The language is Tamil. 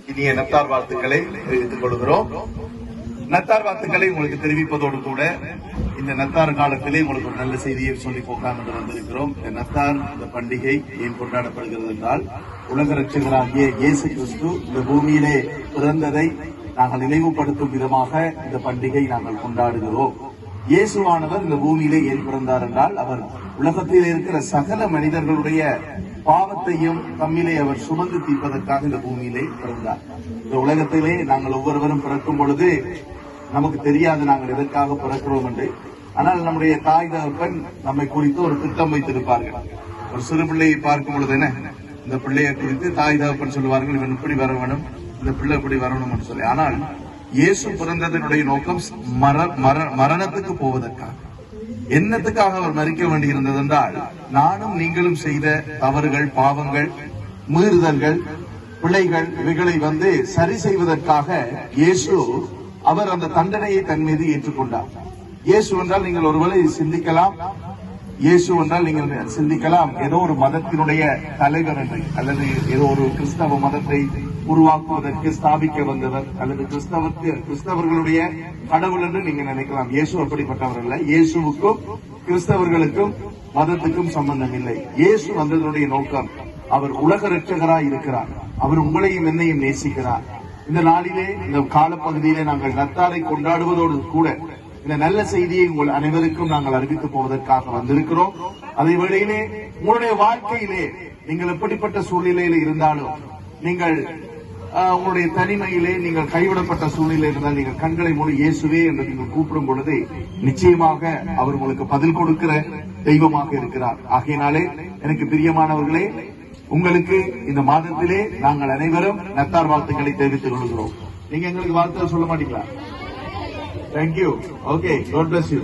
இனிய நத்தார் வாழ்த்துக்களை தெரிவித்துக் கொள்கிறோம். நத்தார் வாழ்த்துக்களை உங்களுக்கு தெரிவிப்பதோடு கூட இந்த நத்தார் காலத்திலே உங்களுக்கு ஒரு நல்ல செய்தியை சொல்லி போகலாம் என்று வந்திருக்கிறோம். இந்த நத்தார் இந்த பண்டிகை ஏன் கொண்டாடப்படுகிறது என்றால், உலக ரட்சகராகிய இயேசு கிறிஸ்து இந்த பூமியிலே பிறந்ததை நாங்கள் நினைவுபடுத்தும் விதமாக இந்த பண்டிகை நாங்கள் கொண்டாடுகிறோம். இயேசுவானவர் இந்த பூமியிலே ஏன் பிறந்தார் என்றால், அவர் உலகத்தில் இருக்கிற சகல மனிதர்களுடைய பாவத்தையும் தம்மிலே அவர் சுமந்து தீர்ப்பதற்காக இந்த பூமியிலே பிறந்தார். இந்த உலகத்திலே நாங்கள் ஒவ்வொருவரும் பிறக்கும் பொழுது நமக்கு தெரியாது நாங்கள் எதற்காக பிறக்கிறோம் என்று. ஆனால் நம்முடைய தாய் தகப்பன் நம்மை குறித்து ஒரு திட்டம் வைத்திருப்பார்கள். ஒரு சிறு பிள்ளையை பார்க்கும் பொழுது என்ன, இந்த பிள்ளையை குறித்து தாய் தகப்பன் சொல்லுவார்கள், இவன் இப்படி வர வேணும், இந்த பிள்ளை இப்படி வரணும் என்று சொல்லி. ஆனால் இயேசு பிறந்ததனுடைய நோக்கம் மரணத்துக்கு போவதற்காக. என்னத்துக்காக அவர் மரிக்க வேண்டியிருந்தது என்றால், நானும் நீங்களும் செய்த தவறுகள், பாவங்கள், மீறுதல்கள், பிழைகள் இவைகளை சரி செய்வதற்காக இயேசு அவர் அந்த தண்டனையை தன் மீது ஏற்றுக்கொண்டார். இயேசு என்றால் நீங்கள் ஒருவேளை சிந்திக்கலாம், இயேசு என்றால் நீங்கள் சிந்திக்கலாம் ஏதோ ஒரு மதத்தினுடைய தலைவர் என்று, அல்லது ஏதோ ஒரு கிறிஸ்தவ மதத்தை உருவாக்குவதற்கு ஸ்தாபிக்க வந்தவர், அல்லது கிறிஸ்தவர்களுடைய கடவுள் என்று நீங்க நினைக்கலாம். இயேசு அப்படிப்பட்டவர் அல்ல. இயேசுவுக்கும் கிறிஸ்தவர்களுக்கும் மதத்துக்கும் சம்பந்தம் இல்லை. இயேசு வந்ததனுடைய நோக்கம், அவர் உலக ரட்சகராய் இருக்கிறார். அவர் உங்களையும் என்னையும் நேசிக்கிறார். இந்த நாளிலே, இந்த காலப்பகுதியிலே நாங்கள் நத்தாரை கொண்டாடுவதோடு கூட இந்த நல்ல செய்தியை உங்கள் அனைவருக்கும் நாங்கள் அறிவித்து போவதற்காக வந்திருக்கிறோம். அதே வேளையிலே உங்களுடைய வாழ்க்கையிலே நீங்கள் எப்படிப்பட்ட சூழ்நிலையில இருந்தாலும், நீங்கள் உங்களுடைய தனிமையிலே நீங்கள் கைவிடப்பட்ட சூழ்நிலை இருந்தால், நீங்கள் கண்களை மூடி இயேசுவே என்று நீங்கள் கூப்பிடும் பொழுது நிச்சயமாக அவர் உங்களுக்கு பதில் கொடுக்கிற தெய்வமாக இருக்கிறார். ஆகையினாலே எனக்கு பிரியமானவர்களே, உங்களுக்கு இந்த மாதத்திலே நாங்கள் அனைவரும் நத்தார் வாழ்த்துக்களை தெரிவித்துக் கொள்கிறோம். நீங்க எங்களுக்கு வாழ்த்து சொல்ல மாட்டீங்களா? Thank you. Okay, god bless you.